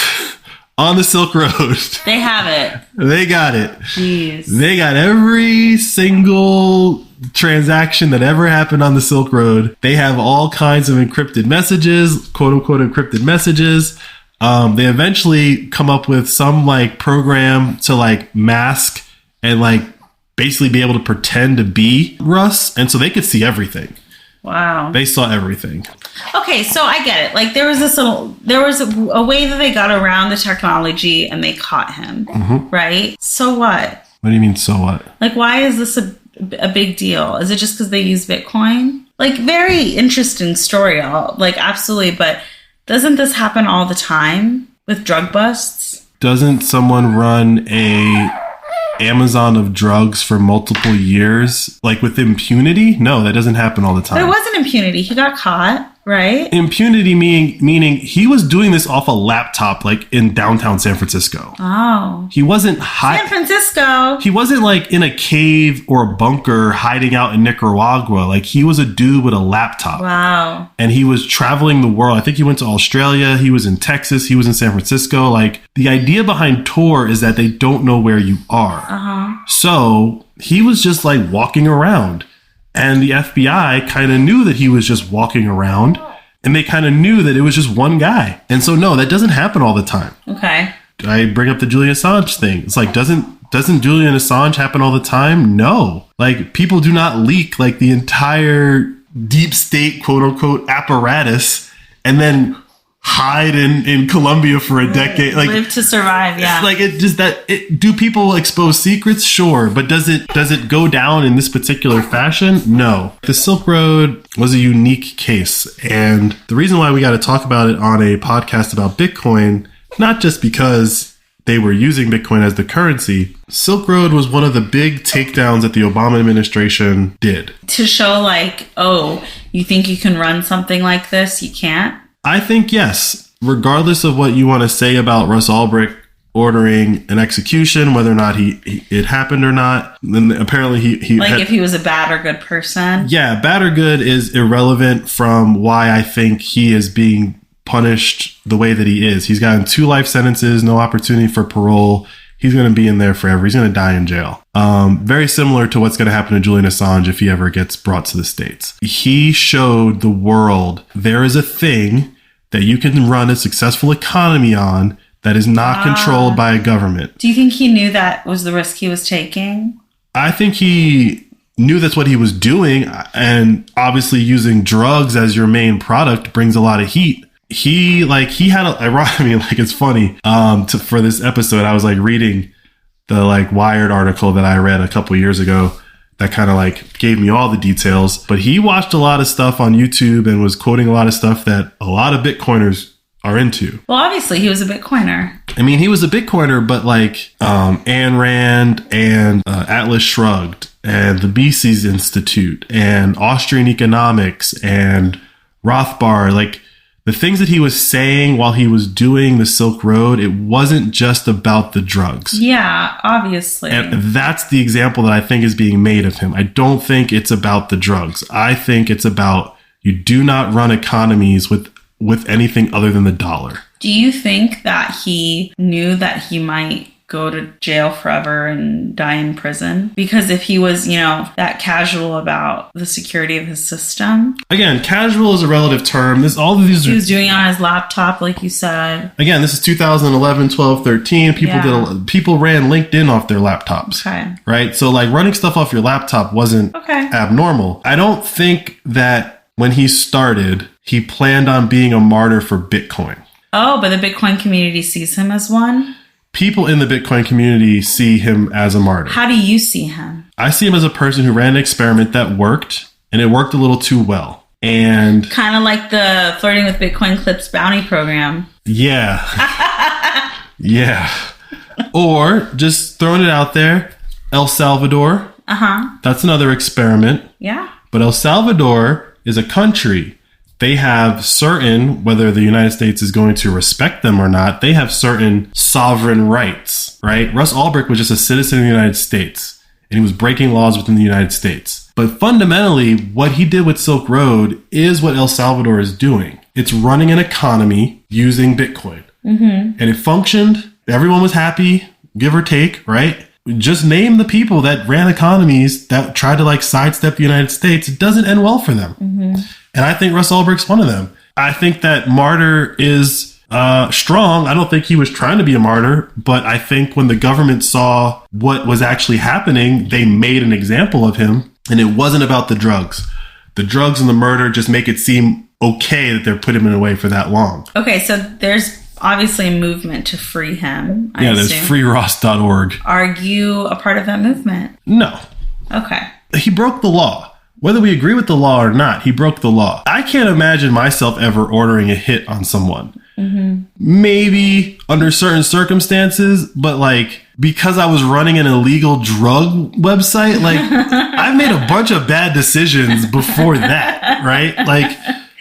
on the Silk Road, they have it. They got it. Jeez. They got every single transaction that ever happened on the Silk Road. They have all kinds of encrypted messages, quote unquote encrypted messages. They eventually come up with some like program to like mask and like basically be able to pretend to be Russ. And so they could see everything. Wow. They saw everything. Okay, so I get it. Like, there was a way that they got around the technology and they caught him, right? So what? What do you mean, so what? Like, why is this a big deal? Is it just because they use Bitcoin? Like, very interesting story, like, absolutely. But doesn't this happen all the time with drug busts? Doesn't someone run a Amazon of drugs for multiple years, like with impunity? No, that doesn't happen all the time. But it wasn't impunity. He got caught, right? Impunity meaning he was doing this off a laptop, like in downtown San Francisco. Oh. He wasn't San Francisco. He wasn't like in a cave or a bunker hiding out in Nicaragua. Like, he was a dude with a laptop. Wow. And he was traveling the world. I think he went to Australia. He was in Texas. He was in San Francisco. Like, the idea behind Tor is that they don't know where you are. Uh-huh. So he was just like walking around. And the FBI kind of knew that he was just walking around, and they kind of knew that it was just one guy. And so, no, that doesn't happen all the time. Okay. I bring up the Julian Assange thing. It's like, doesn't Julian Assange happen all the time? No. Like, people do not leak like the entire deep state, quote unquote, apparatus and then hide in Colombia for a decade. Like, live to survive. Yeah. Like, it just do people expose secrets? Sure. But does it go down in this particular fashion? No. The Silk Road was a unique case. And the reason why we got to talk about it on a podcast about Bitcoin, not just because they were using Bitcoin as the currency. Silk Road was one of the big takedowns that the Obama administration did. To show like, oh, you think you can run something like this? You can't? I think yes, regardless of what you want to say about Russ Ulbricht ordering an execution, whether or not it happened or not. Then apparently he like if he was a bad or good person. Yeah, bad or good is irrelevant from why I think he is being punished the way that he is. He's gotten 2 life sentences, no opportunity for parole. he's going to be in there forever. He's going to die in jail. Very similar to what's going to happen to Julian Assange if he ever gets brought to the States. He showed the world there is a thing that you can run a successful economy on that is not controlled by a government. Do you think he knew that was the risk he was taking? I think he knew that's what he was doing. And obviously using drugs as your main product brings a lot of heat. He had it's funny. For this episode, I was like reading the like Wired article that I read a couple years ago that kind of like gave me all the details. But he watched a lot of stuff on YouTube and was quoting a lot of stuff that a lot of Bitcoiners are into. Well, obviously he was a Bitcoiner. I mean, he was a Bitcoiner, but like Ayn Rand and Atlas Shrugged and the Mises Institute and Austrian economics and Rothbard, like the things that he was saying while he was doing the Silk Road, it wasn't just about the drugs. Yeah, obviously. And that's the example that I think is being made of him. I don't think it's about the drugs. I think it's about you do not run economies with anything other than the dollar. Do you think that he knew that he might go to jail forever and die in prison? Because if he was, that casual about the security of his system. Again, casual is a relative term. He was doing it on his laptop, like you said. Again, this is 2011, 12, 13. People ran LinkedIn off their laptops. Okay. Right? So like running stuff off your laptop wasn't abnormal. I don't think that when he started, he planned on being a martyr for Bitcoin. Oh, but the Bitcoin community sees him as one? People in the Bitcoin community see him as a martyr. How do you see him? I see him as a person who ran an experiment that worked, and it worked a little too well. And kind of like the Flirting with Bitcoin Clips bounty program. Yeah. Yeah. Or just throwing it out there, El Salvador. That's another experiment. Yeah. But El Salvador is a country. They have certain, whether the United States is going to respect them or not, they have certain sovereign rights, right? Russ Ulbricht was just a citizen of the United States, and he was breaking laws within the United States. But fundamentally, what he did with Silk Road is what El Salvador is doing. It's running an economy using Bitcoin. And it functioned. Everyone was happy, give or take, right? Just name the people that ran economies that tried to like sidestep the United States. It doesn't end well for them. And I think Russ Ulbricht's one of them. I think that martyr is strong. I don't think he was trying to be a martyr, but I think when the government saw what was actually happening, they made an example of him. And it wasn't about the drugs. The drugs and the murder just make it seem okay that they're putting him away for that long. Okay, so there's obviously a movement to free him. I assume. There's freeross.org. Are you a part of that movement? No. Okay. He broke the law. Whether we agree with the law or not, he broke the law. I can't imagine myself ever ordering a hit on someone. Maybe under certain circumstances, but like because I was running an illegal drug website, like I've made a bunch of bad decisions before that, right? Like,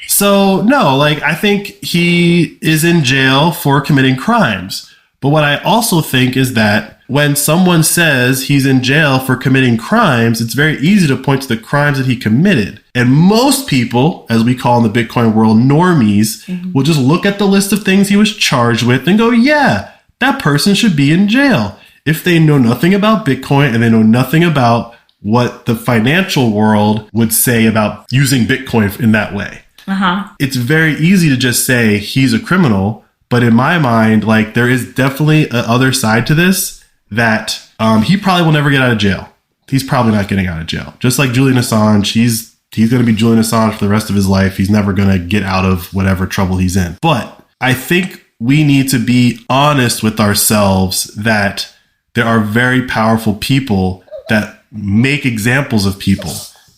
so no, like I think he is in jail for committing crimes. But what I also think is that when someone says he's in jail for committing crimes, it's very easy to point to the crimes that he committed. And most people, as we call in the Bitcoin world, normies, will just look at the list of things he was charged with and go, yeah, that person should be in jail. If they know nothing about Bitcoin and they know nothing about what the financial world would say about using Bitcoin in that way. It's very easy to just say he's a criminal. But in my mind, like there is definitely a other side to this that he probably will never get out of jail. He's probably not getting out of jail. Just like Julian Assange, he's going to be Julian Assange for the rest of his life. He's never going to get out of whatever trouble he's in. But I think we need to be honest with ourselves that there are very powerful people that make examples of people.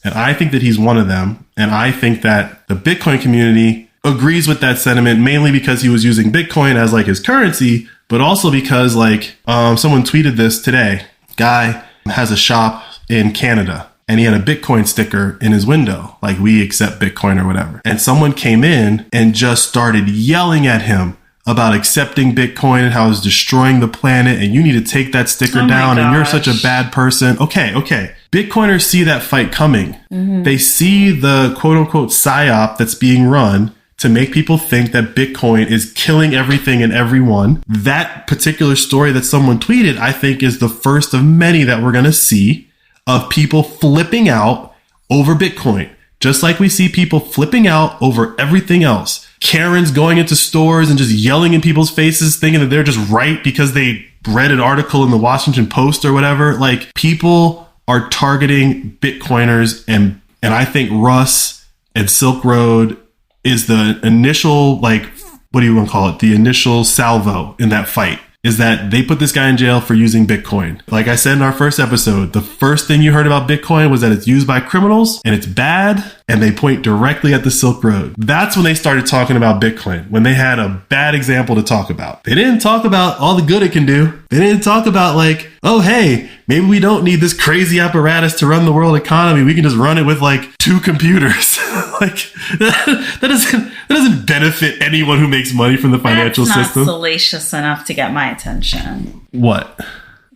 And I think that he's one of them. And I think that the Bitcoin community agrees with that sentiment, mainly because he was using Bitcoin as like his currency, but also because like someone tweeted this today. Guy has a shop in Canada and he had a Bitcoin sticker in his window, like we accept Bitcoin or whatever. And someone came in and just started yelling at him about accepting Bitcoin and how it's destroying the planet and you need to take that sticker down and you're such a bad person. Okay. Bitcoiners see that fight coming. They see the quote unquote psyop that's being run. to make people think that Bitcoin is killing everything and everyone. That particular story that someone tweeted, I think, is the first of many that we're going to see of people flipping out over Bitcoin. Just like we see people flipping out over everything else. Karens going into stores and just yelling in people's faces, thinking that they're just right because they read an article in the Washington Post or whatever. Like, people are targeting Bitcoiners, and I think Russ and Silk Road is the initial, like, what do you want to call it? The initial salvo in that fight is that they put this guy in jail for using Bitcoin. Like I said in our first episode, the first thing you heard about Bitcoin was that it's used by criminals and it's bad, and they point directly at the Silk Road. That's when they started talking about Bitcoin, when they had a bad example to talk about. They didn't talk about all the good it can do. They didn't talk about, like, oh, hey, maybe we don't need this crazy apparatus to run the world economy. We can just run it with like 2 computers. Like, that doesn't benefit anyone who makes money from the financial system. That's not salacious enough to get my attention. What?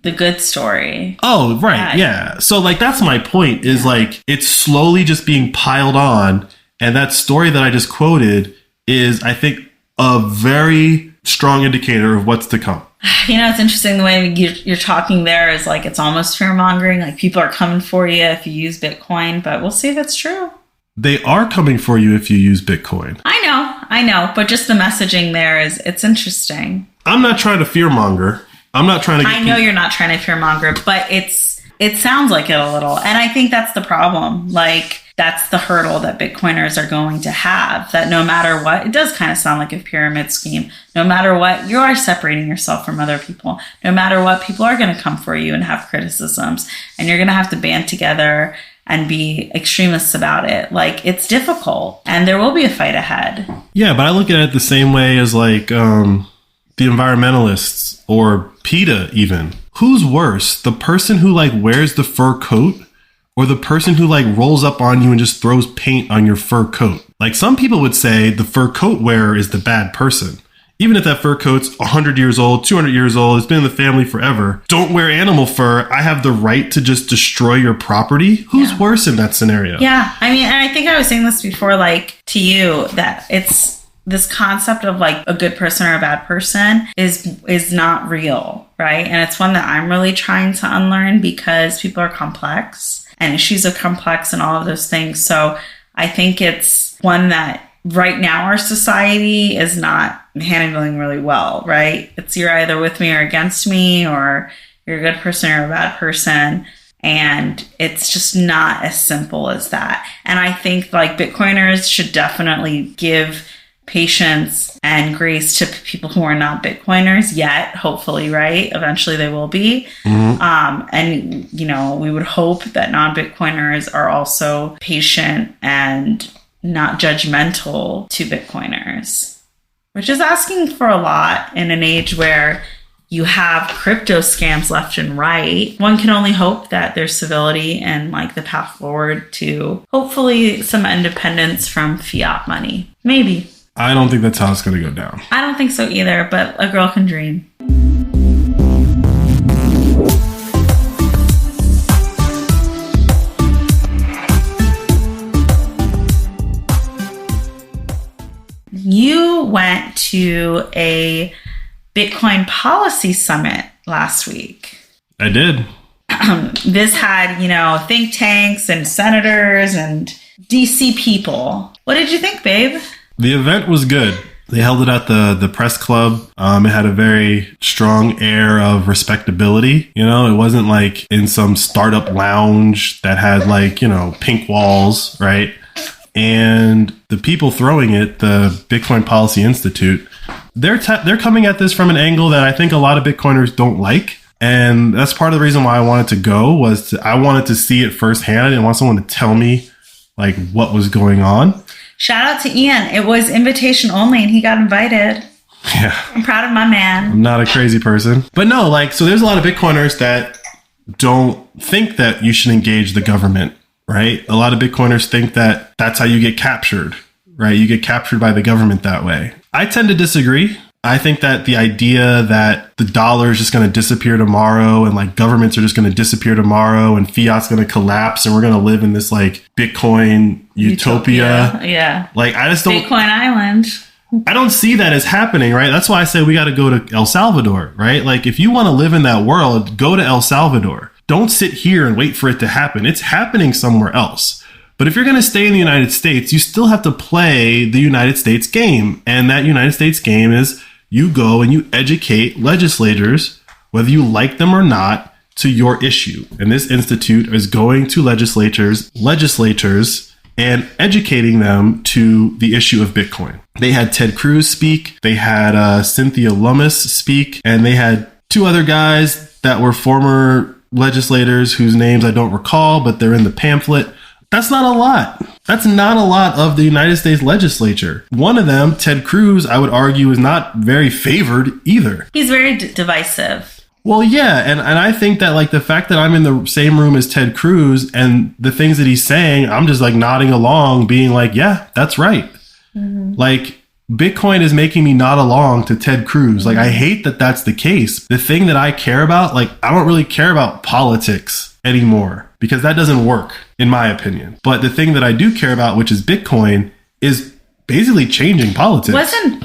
The good story. Oh, right. Yeah. So, like, that's my point, is like, it's slowly just being piled on. And that story that I just quoted is, I think, a very strong indicator of what's to come. You know, it's interesting the way you're talking there is like, it's almost fear mongering. Like, people are coming for you if you use Bitcoin, but we'll see if it's true. They are coming for you if you use Bitcoin. I know. But just the messaging there it's interesting. I'm not trying to fear monger. I'm not trying to I know you're not trying to fear monger, but it sounds like it a little. And I think that's the problem. Like, that's the hurdle that Bitcoiners are going to have, that no matter what, it does kind of sound like a pyramid scheme. No matter what, you are separating yourself from other people. No matter what, people are going to come for you and have criticisms, and you're going to have to band together and be extremists about it. Like, it's difficult, and there will be a fight ahead. Yeah, but I look at it the same way as, like, the environmentalists or PETA even. Who's worse, the person who, like, wears the fur coat, or the person who, like, rolls up on you and just throws paint on your fur coat? Like, some people would say the fur coat wearer is the bad person. Even if that fur coat's 100 years old, 200 years old, it's been in the family forever. Don't wear animal fur. I have the right to just destroy your property. Who's worse in that scenario? Yeah. I mean, and I think I was saying this before, like, to you, that it's this concept of, like, a good person or a bad person is not real, right? And it's one that I'm really trying to unlearn, because people are complex and issues are complex and all of those things. So I think it's one that right now our society is not handling really well, right? It's, you're either with me or against me, or you're a good person or a bad person. And it's just not as simple as that. And I think, like, Bitcoiners should definitely give patience and grace to people who are not Bitcoiners yet, hopefully, right? Eventually they will be. Mm-hmm. And, you know, we would hope that non-Bitcoiners are also patient and not judgmental to Bitcoiners, which is asking for a lot in an age where you have crypto scams left and right. One can only hope that there's civility and, like, the path forward to hopefully some independence from fiat money. Maybe. I don't think that's how it's going to go down. I don't think so either, but a girl can dream. You went to a Bitcoin policy summit last week. I did. This had, you know, think tanks and senators and DC people. What did you think, babe? The event was good. They held it at the press club. It had a very strong air of respectability. You know, it wasn't like in some startup lounge that had, like, you know, pink walls, right? And the people throwing it, the Bitcoin Policy Institute, they're coming at this from an angle that I think a lot of Bitcoiners don't like. And that's part of the reason why I wanted to go, I wanted to see it firsthand. I didn't want someone to tell me, like, what was going on. Shout out to Ian. It was invitation only, and he got invited. Yeah. I'm proud of my man. I'm not a crazy person. But no, like, so there's a lot of Bitcoiners that don't think that you should engage the government, right? A lot of Bitcoiners think that that's how you get captured, right? You get captured by the government that way. I tend to disagree. I think that the idea that the dollar is just going to disappear tomorrow, and, like, governments are just going to disappear tomorrow, and fiat's going to collapse, and we're going to live in this, like, Bitcoin, Utopia. Yeah. Like, I just don't... Bitcoin Island. I don't see that as happening, right? That's why I say we got to go to El Salvador, right? Like, if you want to live in that world, go to El Salvador. Don't sit here and wait for it to happen. It's happening somewhere else. But if you're going to stay in the United States, you still have to play the United States game. And that United States game is you go and you educate legislators, whether you like them or not, to your issue. And this institute is going to legislators, and educating them to the issue of Bitcoin. They had Ted Cruz speak, they had Cynthia Lummis speak, and they had two other guys that were former legislators whose names I don't recall, but they're in the pamphlet. That's not a lot. That's not a lot of the United States legislature. One of them, Ted Cruz, I would argue is not very favored either. He's very divisive. Well, yeah, and I think that, like, the fact that I'm in the same room as Ted Cruz and the things that he's saying, I'm just, like, nodding along, being like, yeah, that's right. Mm-hmm. Like, Bitcoin is making me nod along to Ted Cruz. Like, I hate that that's the case. The thing that I care about, like, I don't really care about politics anymore because that doesn't work, in my opinion. But the thing that I do care about, which is Bitcoin, is basically changing politics. Wasn't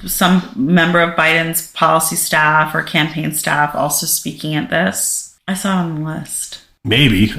some member of Biden's policy staff or campaign staff also speaking at this? I saw it on the list. Maybe.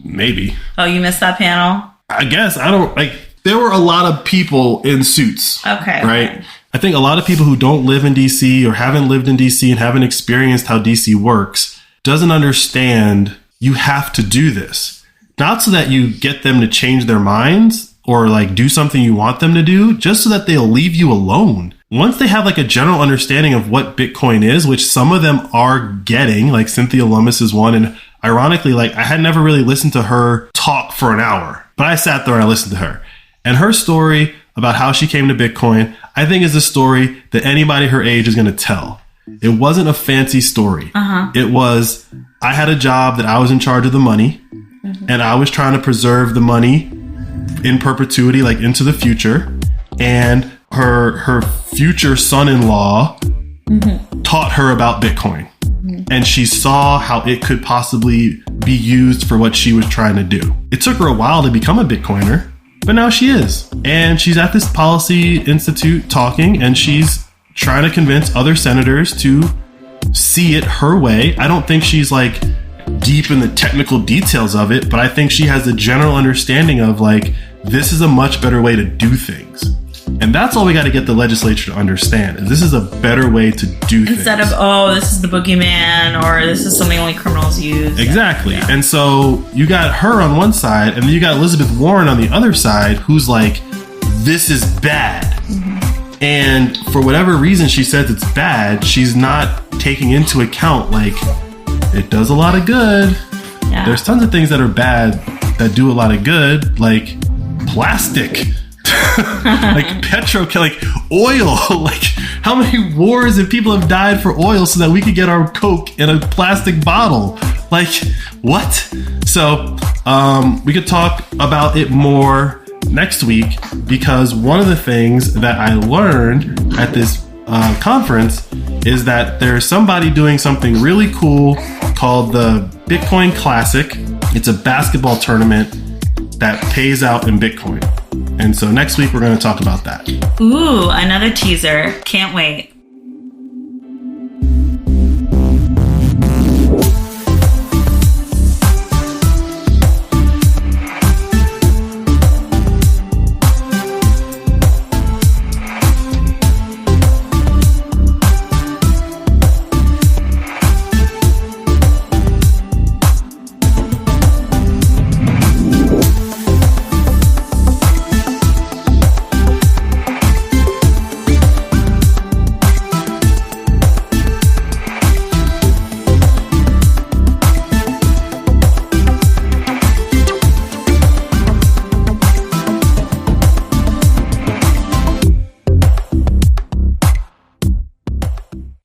Maybe. Oh, you missed that panel? I guess. I don't, like, there were a lot of people in suits. Okay. Right? Okay. I think a lot of people who don't live in DC or haven't lived in DC and haven't experienced how DC works doesn't understand you have to do this. Not so that you get them to change their minds or like do something you want them to do, just so that they'll leave you alone. Once they have like a general understanding of what Bitcoin is, which some of them are getting, like Cynthia Lummis is one. And ironically, like, I had never really listened to her talk for an hour, but I sat there and I listened to her. And her story about how she came to Bitcoin, I think is a story that anybody her age is going to tell. It wasn't a fancy story. It was, I had a job that I was in charge of the money, and I was trying to preserve the money in perpetuity, like into the future. And her future son-in-law taught her about Bitcoin. And she saw how it could possibly be used for what she was trying to do. It took her a while to become a Bitcoiner, but now she is. And she's at this policy institute talking, and she's trying to convince other senators to see it her way. I don't think she's like deep in the technical details of it, but I think she has a general understanding of like, this is a much better way to do things. And that's all we got to get the legislature to understand. Is this is a better way to do things. Instead of, oh, this is the boogeyman, or this is something only criminals use. Exactly. Yeah. And so you got her on one side, and then you got Elizabeth Warren on the other side, who's like, this is bad. And for whatever reason she says it's bad, she's not taking into account, like, it does a lot of good. Yeah. There's tons of things that are bad that do a lot of good, like plastic. Like like oil. Like, how many wars and people have died for oil so that we could get our Coke in a plastic bottle? Like, what? So we could talk about it more next week, because one of the things that I learned at this conference is that there's somebody doing something really cool called the Bitcoin Classic. It's a basketball tournament that pays out in Bitcoin. And so next week we're going to talk about that. Ooh, another teaser. Can't wait.